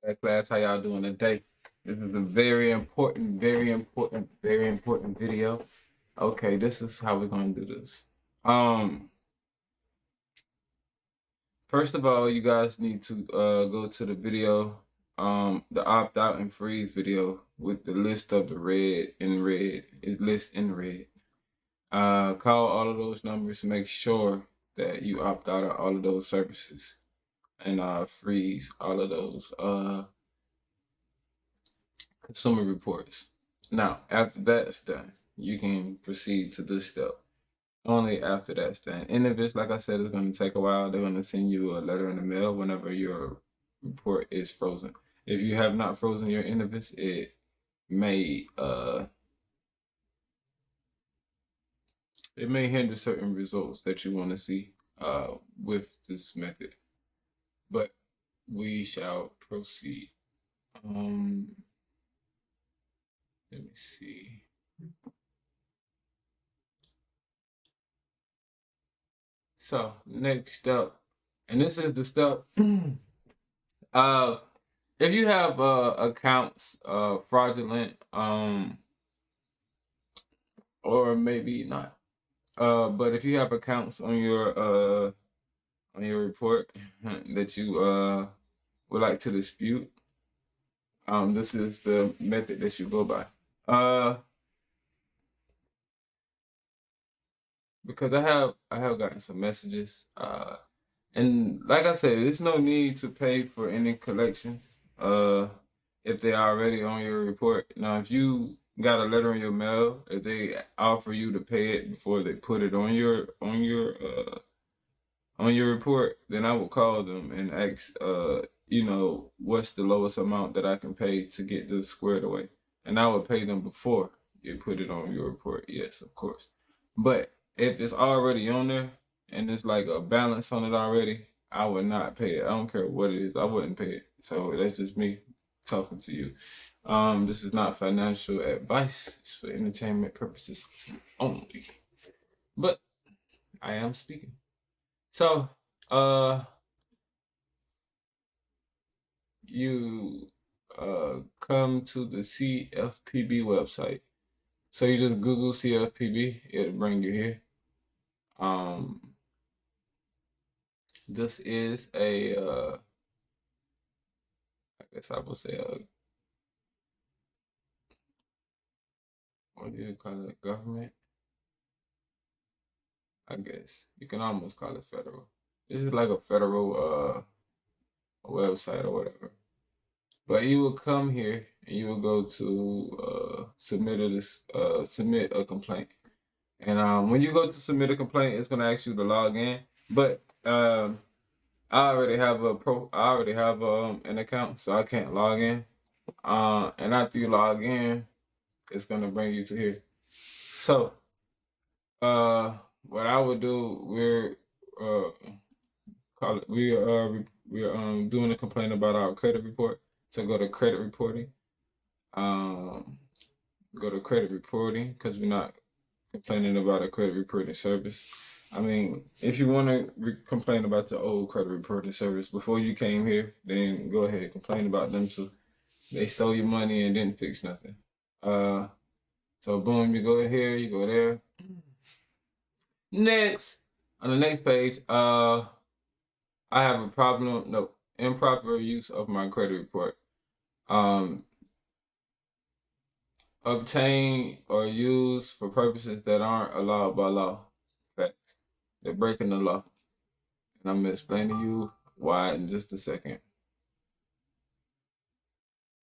That class, how y'all doing today? This is a very important video. Okay, this is how we're gonna do this. Um, First of all, you guys need to go to the video, the opt out and freeze video with the list of the red in red. Is list in red. Call all of those numbers. Make sure that you opt out of all of those services and freeze all of those consumer reports. Now, after that's done, you can proceed to this step. Only after that's done. And if it's, like I said, it's going to take a while, they're going to send you a letter in the mail whenever your report is frozen. If you have not frozen your Innovis, may uh it may hinder certain results that you want to see with this method. But we shall proceed. Let me see. So next step, and this is the step. uh, if you have accounts fraudulent, or maybe not. But if you have accounts on your report that you would like to dispute, this is the method that you go by. Because I have gotten some messages. And like I said, there's no need to pay for any collections. If they're already on your report. Now, if you got a letter in your mail, if they offer you to pay it before they put it on your report, then I will call them and ask, what's the lowest amount that I can pay to get this squared away, and I would pay them before you put it on your report. Yes, of course. But if it's already on there and it's like a balance on it already, I would not pay it. I don't care what it is. I wouldn't pay it. So that's just me talking to you. This is not financial advice. It's for entertainment purposes only. But I am speaking. So, you come to the CFPB website. So you just Google CFPB, it'll bring you here. This is I guess I would say what do you call it, government? I guess you can almost call it federal. This is like a federal website or whatever. But you will come here and you will go to submit a complaint. And when you go to submit a complaint, it's gonna ask you to log in. But I already have an account, so I can't log in. And after you log in, it's gonna bring you to here. So what I would do, uh we're doing a complaint about our credit report. So go to credit reporting. Um, Go to credit reporting because we're not complaining about a credit reporting service. I mean, if you want to complain about the old credit reporting service before you came here, then go ahead and complain about them too. They stole your money and didn't fix nothing. Uh, so boom, you go here, you go there. Next, on the next page, I have a problem. No, improper use of my credit report. Um, Obtain or use for purposes that aren't allowed by law. Facts. They're breaking the law. And I'm going to explain to you why in just a second.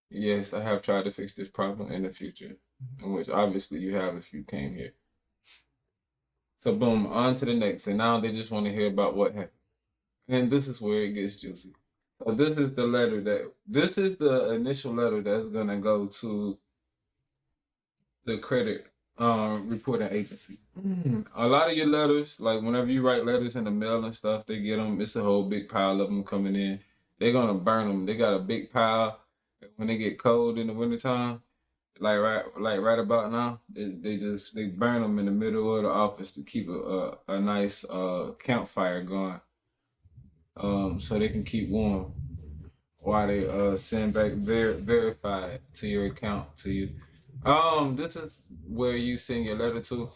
Yes, I have tried to fix this problem in the future, in which obviously you have if you came here. So boom, on to the next. And now they just want to hear about what happened. And this is where it gets juicy. So this is the initial letter that's gonna go to the credit reporting agency. A lot of your letters, like whenever you write letters in the mail and stuff, they get them. It's a whole big pile of them coming in. They're gonna burn them. They got a big pile when they get cold in the wintertime. Like right about now, they burn them in the middle of the office to keep a nice campfire going, so they can keep warm. why they send back verified to your account to you. This is where you send your letter to.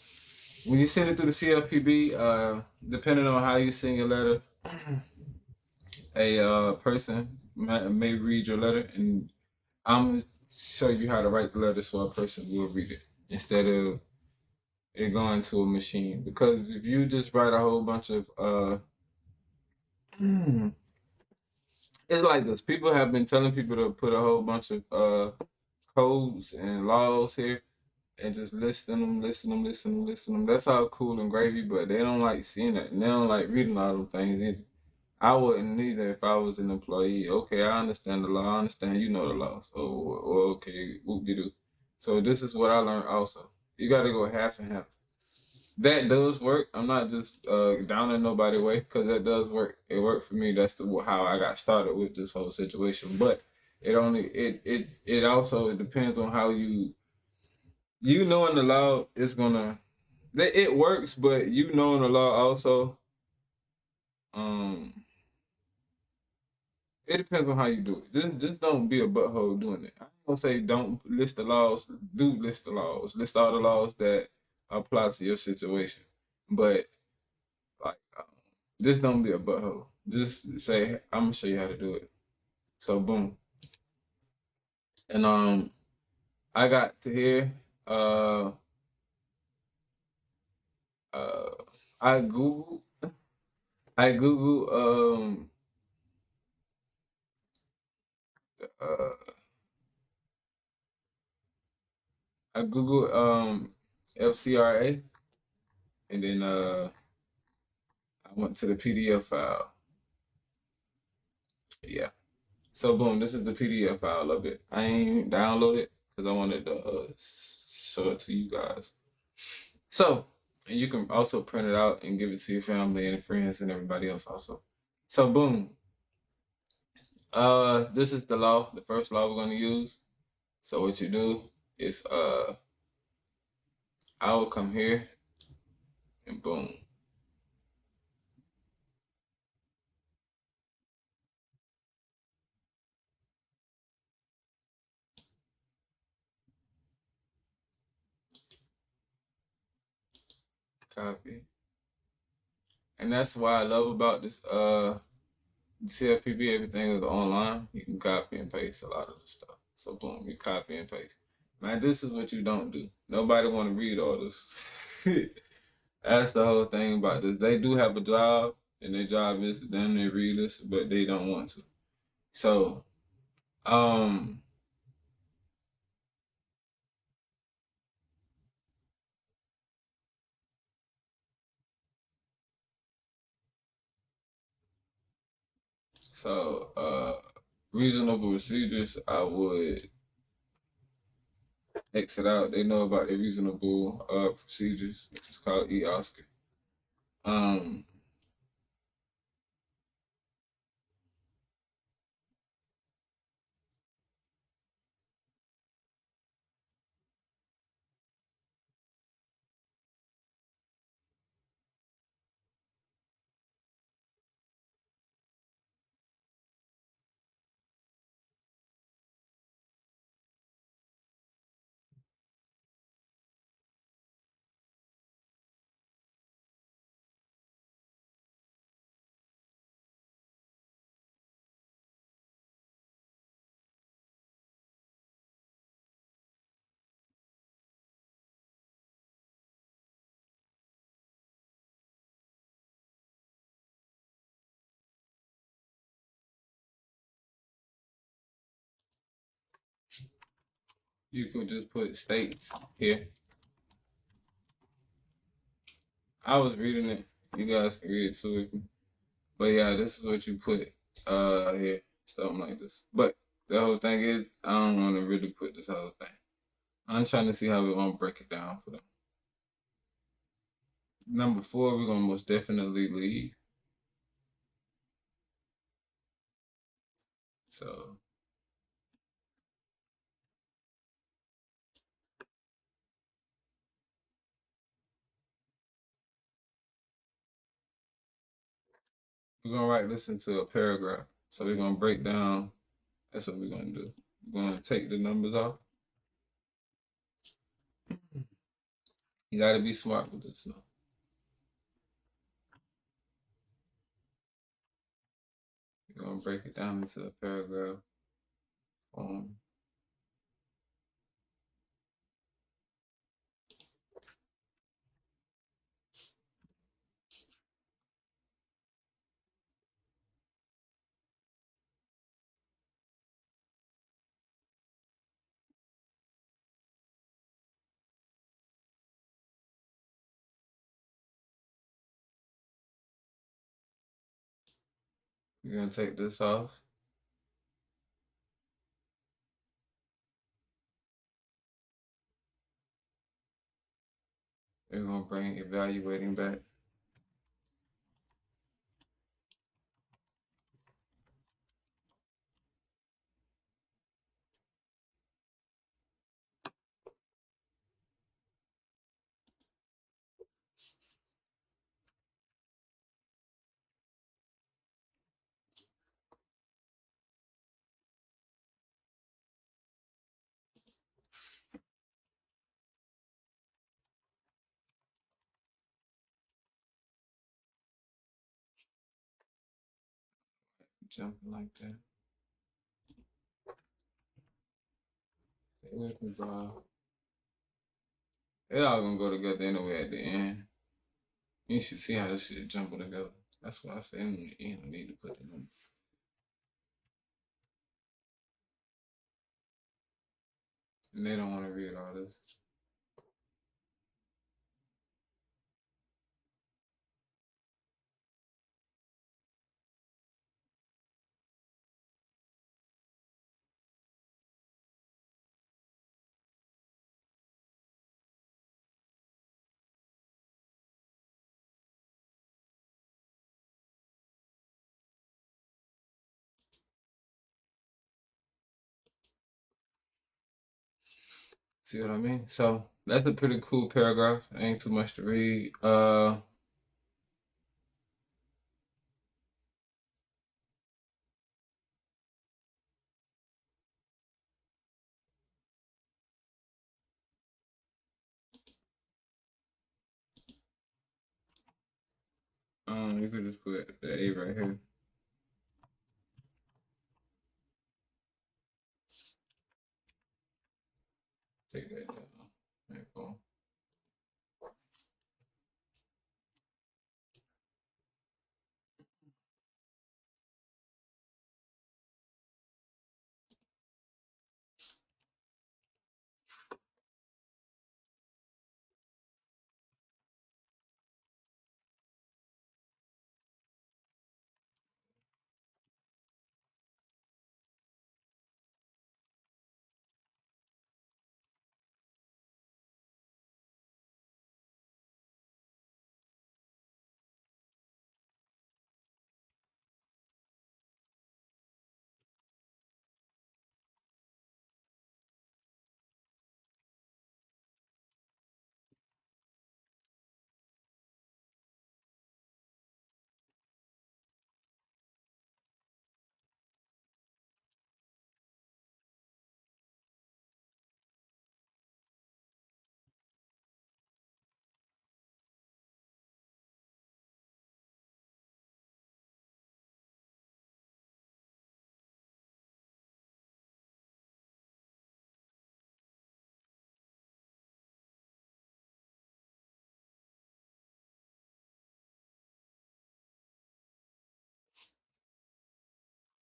When you send it through the CFPB, depending on how you send your letter, a person may read your letter, and I'm gonna show you how to write the letter so a person will read it instead of it going to a machine. Because if you just write a whole bunch of it's like this. People have been telling people to put a whole bunch of codes and laws here and just listen them. That's all cool and gravy, but they don't like seeing it. And they don't like reading all them things either. I wouldn't either if I was an employee. Okay, I understand the law. I understand you know the law. So, okay, whoop de doo. So this is what I learned also. You got to go half and half. That does work. I'm not just downing nobody way because that does work. It worked for me. That's how I got started with this whole situation. But it also it depends on how you knowing the law is gonna it works, but you knowing the law also um it depends on how you do it. Just don't be a butthole doing it. I ain't gonna say don't list the laws. Do list the laws. List all the laws that apply to your situation. But like, just don't be a butthole. Just say, I'm gonna show you how to do it. So boom. And I got to hear. Uh, uh, I Googled. I Googled. Uh, I Googled FCRA, and then I went to the PDF file. Yeah. So boom, this is the PDF file of it. I ain't download it because I wanted to show it to you guys. So, and you can also print it out and give it to your family and friends and everybody else also. So boom. This is the law, the first law we're gonna use. So what you do is I will come here and boom. Copy. And that's what I love about this CFPB, everything is online. You can copy and paste a lot of the stuff. So boom, you copy and paste. Now this is what you don't do. Nobody want to read all this. That's the whole thing about this. They do have a job, and their job is to damn near read this, but they don't want to. So, um, reasonable procedures, I would exit out. They know about the reasonable procedures, which is called EOSCA. Um, you could just put states here. I was reading it. You guys can read it too. But yeah, this is what you put here, something like this. But the whole thing is, I don't want to really put this whole thing. I'm trying to see how we're gonna break it down for them. Number 4, we're gonna most definitely leave. So we're gonna write this into a paragraph. So we're gonna break down That's what we're gonna do. We're gonna take the numbers off. You gotta be smart with this now. We're gonna break it down into a paragraph form. We're gonna take this off. We're gonna bring evaluating back. Jumping like that. Stay with me, bro. It all gonna go together anyway at the end. You should see how this shit jumble together. That's why I say in the end I need to put the number. And they don't want to read all this. See what I mean? So that's a pretty cool paragraph. Ain't too much to read. You could just put the A right here. Take that down. There, boom.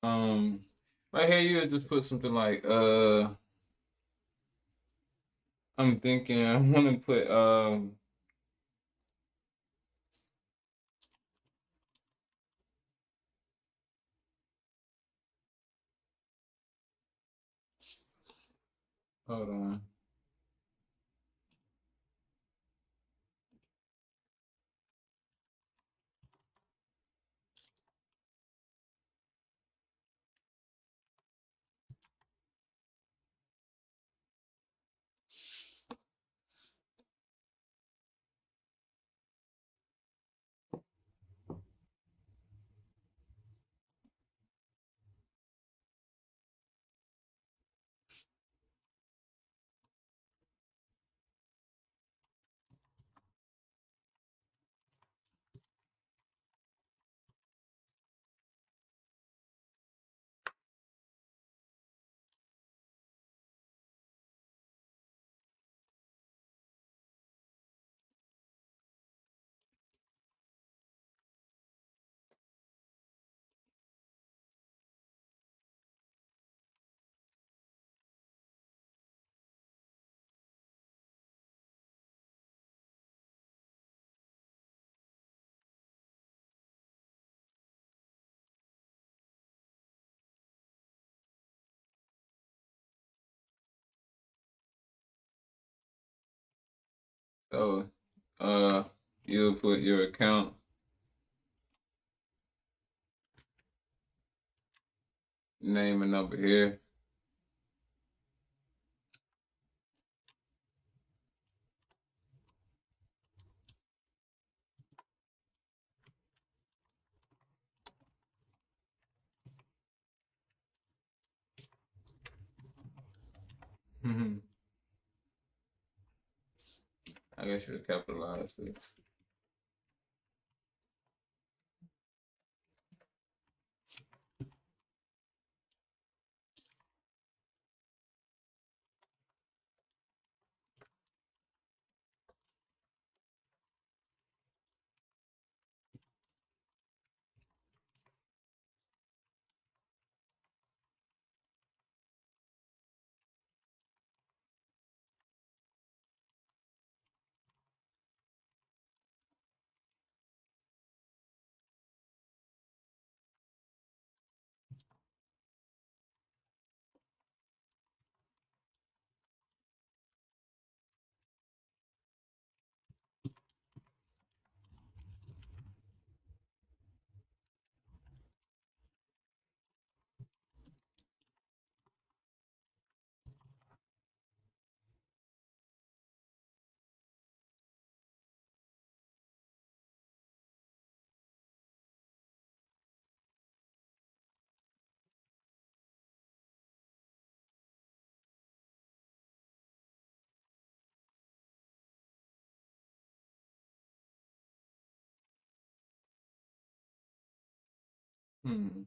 Um, right here you would just put something like I'm thinking I want to put hold on. So, you'll put your account name and number here. I guess you capitalize this. Hmm.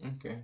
Okay.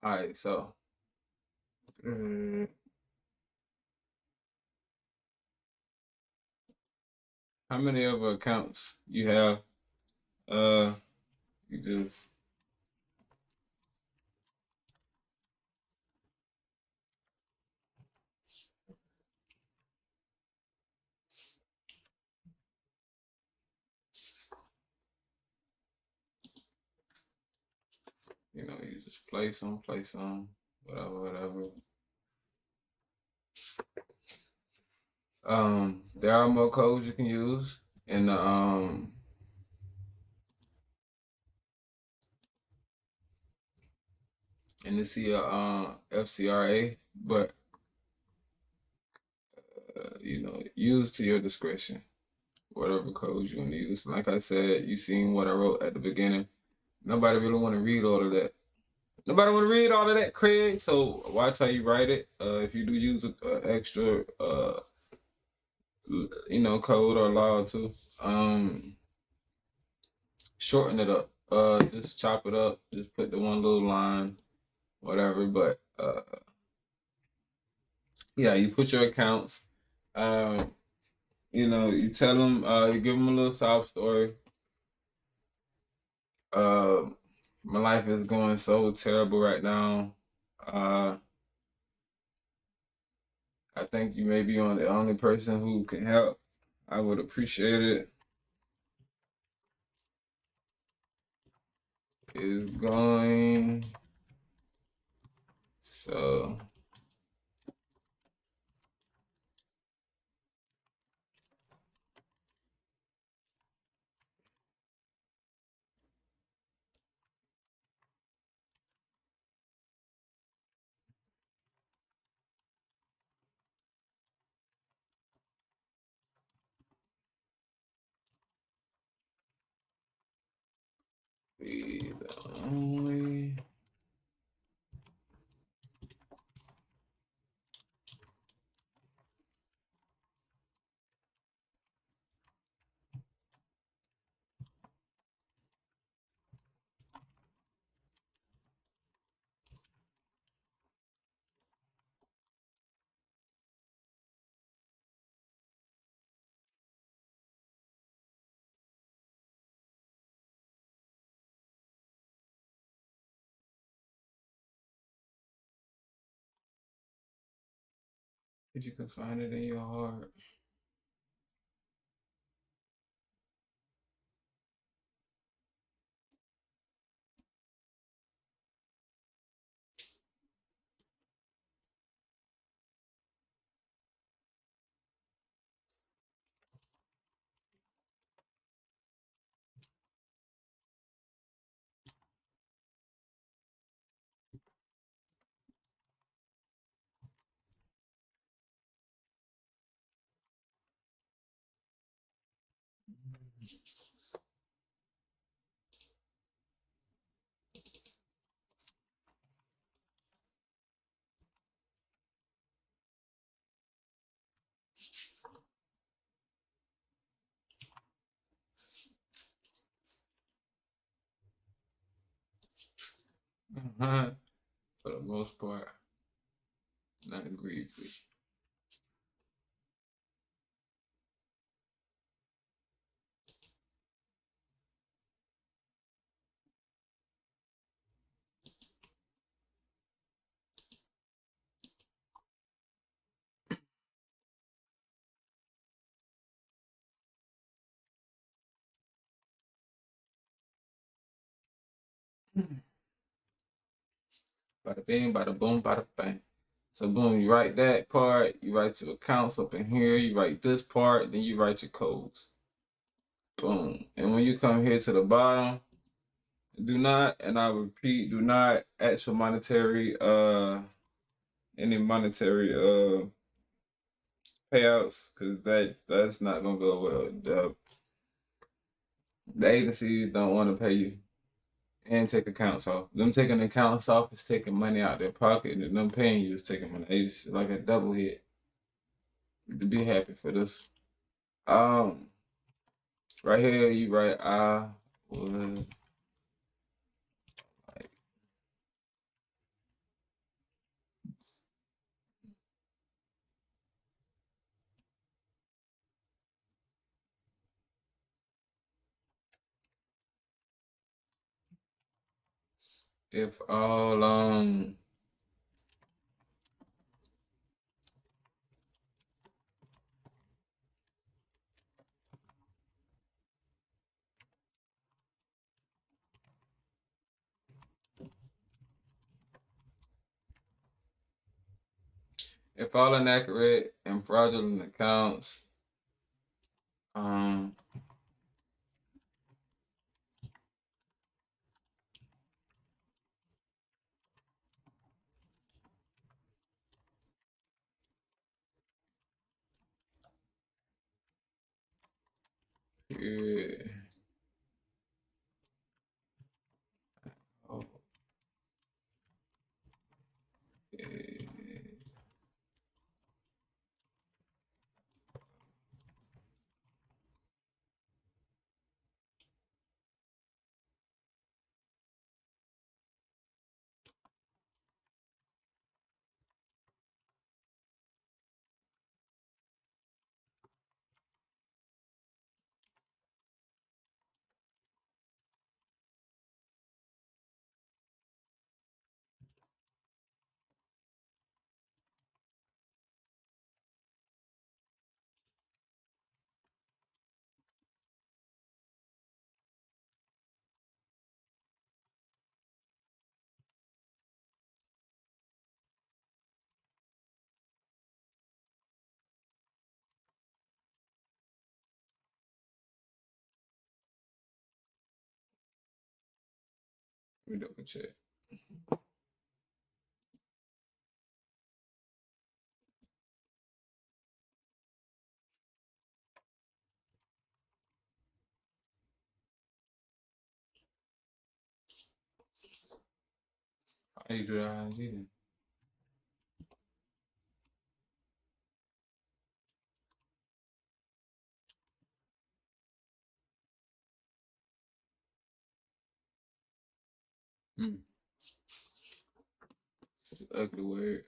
All right. So, how many other accounts you have? Uh, you just you just play some, whatever, whatever. There are more codes you can use in the FCRA, but use to your discretion whatever codes you want to use. Like I said, you seen what I wrote at the beginning. Nobody really want to read all of that. Nobody want to read all of that, Craig. So watch how you write it. If you do use a extra, code or law too, shorten it up. Just chop it up. Just put the one little line, whatever. But yeah, you put your accounts. You tell them. You give them a little sob story. Uh, my life is going so terrible right now. Uh, I think you may be the only person who can help. I would appreciate it. Is going so. Be the only. If you can find it in your heart. For the most part, not agreed with. Bada bing, bada boom, bada bang. So boom, you write that part, you write your accounts up in here, you write this part, then you write your codes. Boom. And when you come here to the bottom, do not, and I repeat, do not add your monetary any monetary payouts, because that's not gonna go well. The agencies don't want to pay you and take accounts off. Them taking accounts off is taking money out their pocket, and them paying you is taking money. It's like a double hit. To be happy for this. Um, right here you write I would like if all if all inaccurate and fraudulent accounts um period. Oh, yeah. Let me double check. How you do that ING then? Hmm. It's an ugly word.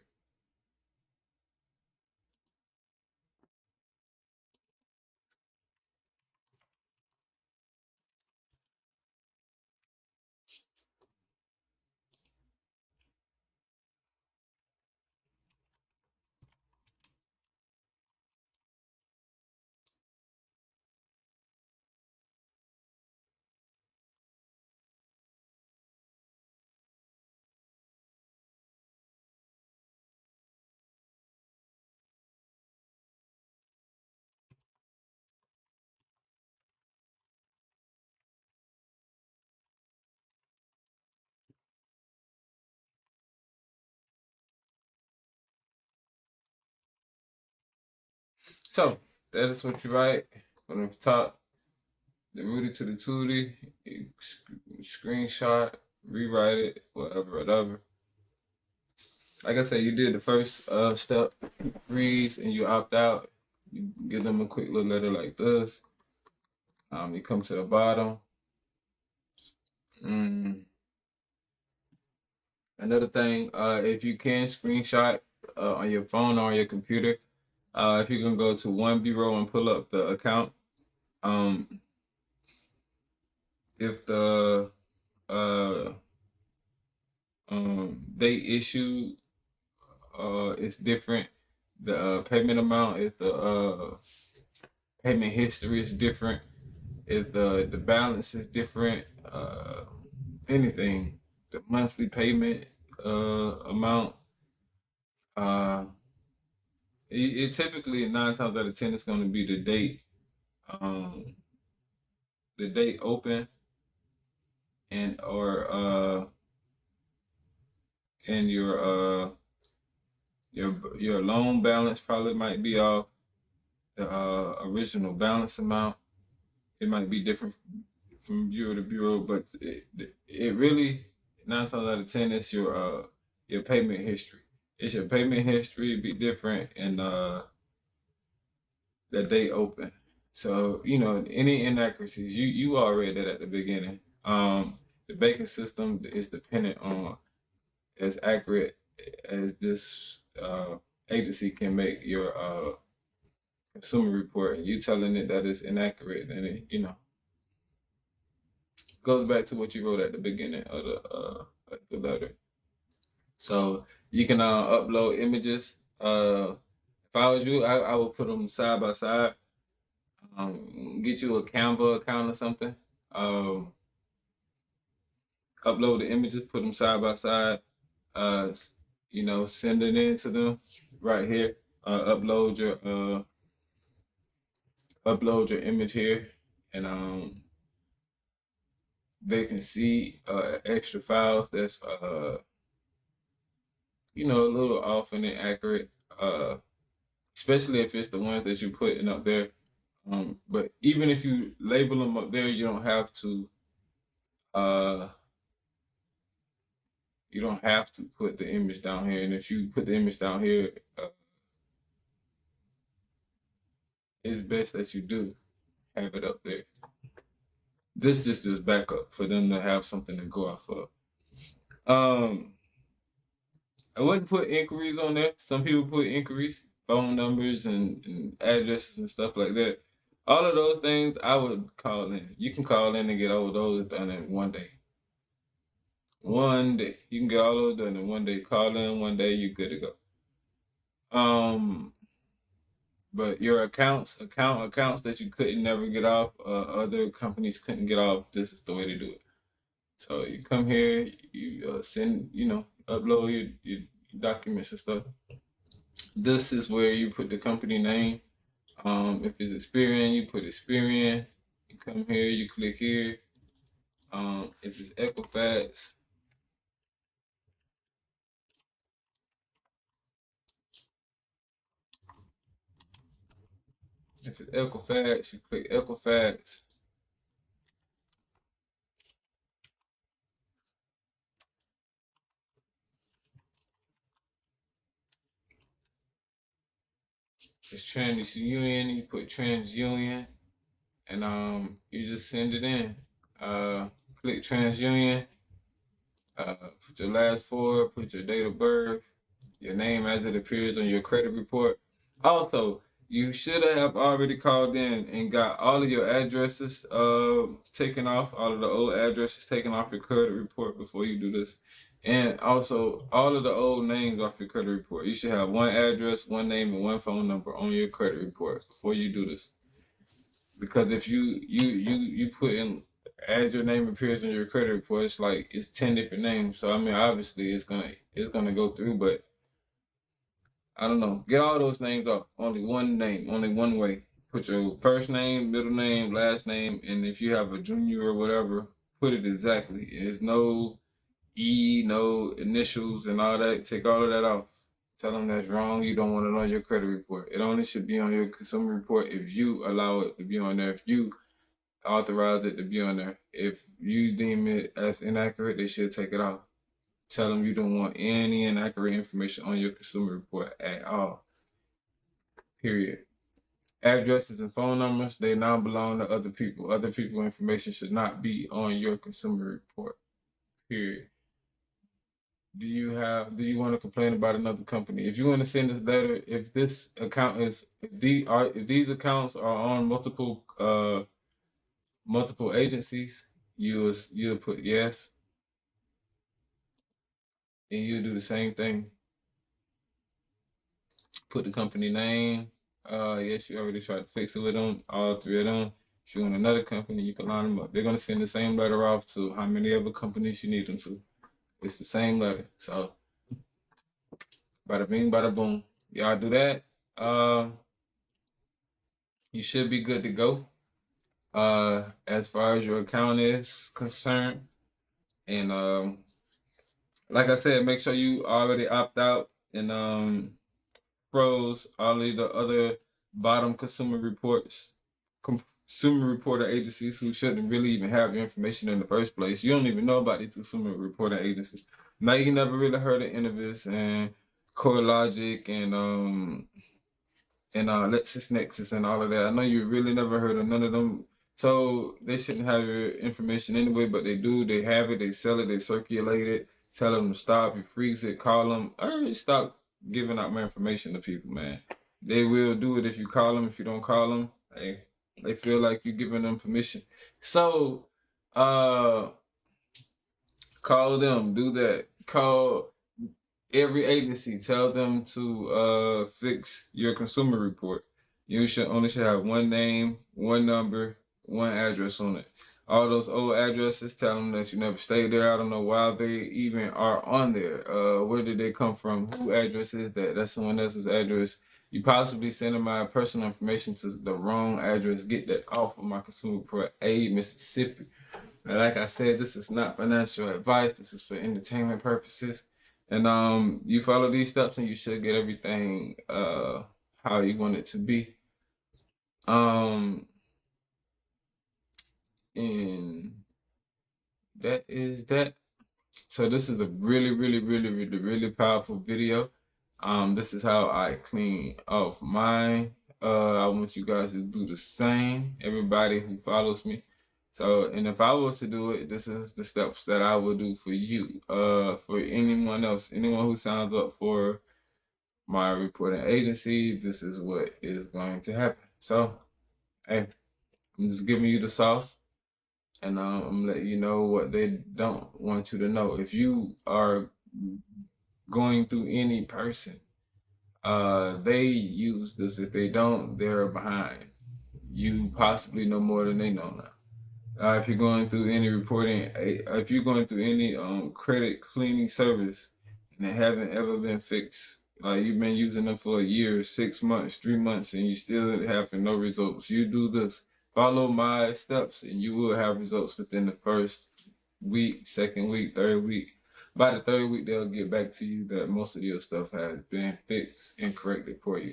So that is what you write from the top. The Rudy to the Tootie, screenshot, rewrite it, whatever. Like I said, you did the first step, freeze, and you opt out. You give them a quick little letter like this. You come to the bottom. Mm. Another thing, if you can screenshot on your phone or on your computer, if you can go to One Bureau and pull up the account, um, if the uh, they issue is different, the payment amount, if the payment history is different, if the balance is different, anything, the monthly payment amount, uh, it typically 9 times out of 10 is going to be um, the date open and or and your loan balance probably might be off the original balance amount. It might be different from bureau to bureau, but it really 9 times out of 10 is your payment history. It's your payment history be different and the date open. So any inaccuracies you already did at the beginning. The banking system is dependent on as accurate as this agency can make your consumer report, and you telling it that it's inaccurate, and it goes back to what you wrote at the beginning of the letter. So you can upload images. If I was you, I would put them side by side. Get you a Canva account or something. Um, Upload the images, put them side by side. Uh, send it in to them right here. Upload your image here, and they can see extra files that's a little off and inaccurate, especially if it's the ones that you putting up there But even if you label them up there, uh you don't have to put the image down here. And if you put the image down here, it's best that you do have it up there. This just is backup for them to have something to go off of. I wouldn't put inquiries on there. Some people put inquiries, phone numbers and addresses and stuff like that. All of those things I would call in. You can call in and get all those done in one day. One day. You can get all those done in one day. Call in one day, you're good to go. But your accounts that you couldn't never get off, other companies couldn't get off, this is the way to do it. So you come here, you send, upload your documents and stuff. This is where you put the company name. If it's Experian, you put Experian. You come here, you click here. If it's Equifax, you click Equifax. It's TransUnion, you put TransUnion, and you just send it in. Click TransUnion, put your last four, put your date of birth, your name as it appears on your credit report. Also, you should have already called in and got all of your addresses taken off, all of the old addresses taken off your credit report before you do this. And also all of the old names off your credit report. You should have one address, one name, and one phone number on your credit report before you do this. Because if you put in as your name appears in your credit report, it's like it's 10 different names. So I mean obviously it's gonna go through, but I don't know. Get all those names off. Only one name, only one way. Put your first name, middle name, last name, and if you have a junior or whatever, put it exactly. There's no E, no initials and all that. Take all of that off. Tell them that's wrong. You don't want it on your credit report. It only should be on your consumer report if you allow it to be on there. If you authorize it to be on there. If you deem it as inaccurate, they should take it off. Tell them you don't want any inaccurate information on your consumer report at all. Period. Addresses and phone numbers, they now belong to other people. Other people's information should not be on your consumer report. Period. Do you want to complain about another company? If you want to send us letter, if this account is if these accounts are on multiple agencies, you'll put yes, and you'll do the same thing. Put the company name. Yes, you already tried to fix it with them, all three of them. If you want another company, you can line them up. They're gonna send the same letter off to how many other companies you need them to. It's the same letter. So bada bing, bada boom. Y'all do that. You should be good to go. As far as your account is concerned. And like I said, make sure you already opt out and froze all of the other bottom consumer reporter agencies who shouldn't really even have your information in the first place. You don't even know about these consumer reporter agencies. Now you never really heard of Innovis and CoreLogic and LexisNexis and all of that. I know you really never heard of none of them. So they shouldn't have your information anyway, but they do. They have it. They sell it. They circulate it. Tell them to stop. You freeze it. Call them. Stop giving out my information to people, man. They will do it if you call them. If you don't call them, they feel like you're giving them permission. So, call them. Do that. Call every agency. Tell them to fix your consumer report. You should have one name, one number, one address on it. All those old addresses, tell them that you never stayed there. I don't know why they even are on there. Where did they come from? Who address is that? That's someone else's address. You possibly sending my personal information to the wrong address. Get that off of my consumer report. Mississippi. And like I said, this is not financial advice. This is for entertainment purposes. And you follow these steps and you should get everything how you want it to be. Um, and that is that. So this is a really powerful video. This is how I clean off mine. I want you guys to do the same. Everybody who follows me. So, and if I was to do it, this is the steps that I would do for you. For anyone else, anyone who signs up for my reporting agency, this is what is going to happen. So, hey, I'm just giving you the sauce, and I'm letting you know what they don't want you to know. If you are going through any person, they use this. If they don't, they're behind. You possibly know more than they know now. If you're going through any reporting, if you're going through any credit cleaning service and they haven't ever been fixed, like you've been using them for a year, 6 months, 3 months, and you still having no results, you do this. Follow my steps, and you will have results within the first week, second week, third week. By the third week, they'll get back to you that most of your stuff has been fixed and corrected for you.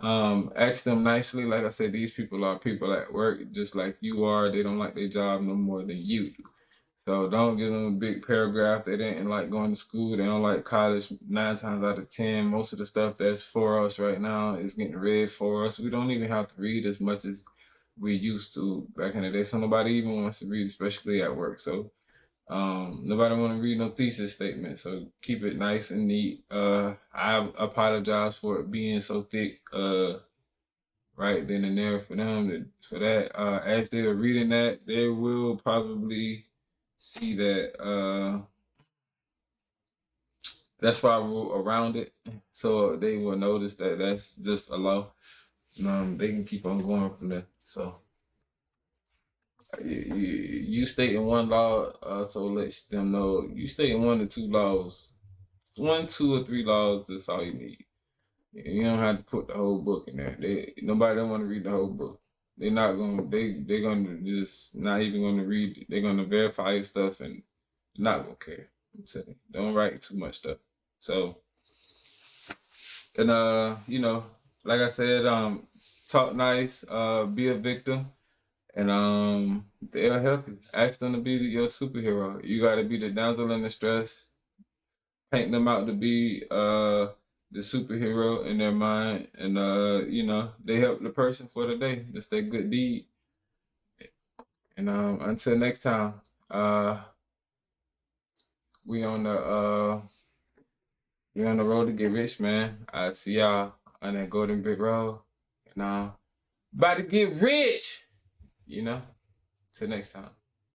Ask them nicely. Like I said, these people are people at work, just like you are. They don't like their job no more than you do. So don't give them a big paragraph. They didn't like going to school. They don't like college. 9 times out of 10, most of the stuff that's for us right now is getting read for us. We don't even have to read as much as we used to back in the day. So nobody even wants to read, especially at work. So nobody want to read no thesis statement, so keep it nice and neat. I apologize for it being so thick, right then and there for them for that. As they're reading that, they will probably see that that's why I rule around it, so they will notice that that's just a law. They can keep on going from there. So you stating one law, so let them know you stating 1 or 2 laws. 1, 2, or 3 laws. That's all you need. You don't have to put the whole book in there. Nobody don't want to read the whole book. They're not gonna. They're gonna just not even gonna read it. They're gonna verify your stuff and not gonna care. I'm saying, don't write too much stuff. So, and like I said, talk nice. Be a victim. And they'll help you. Ask them to be your superhero. You gotta be the damsel in distress. Paint them out to be the superhero in their mind, and they help the person for the day. That's their good deed. And until next time, we on the road to get rich, man. I see y'all on that Golden Brick Road, and about to get rich. Till next time.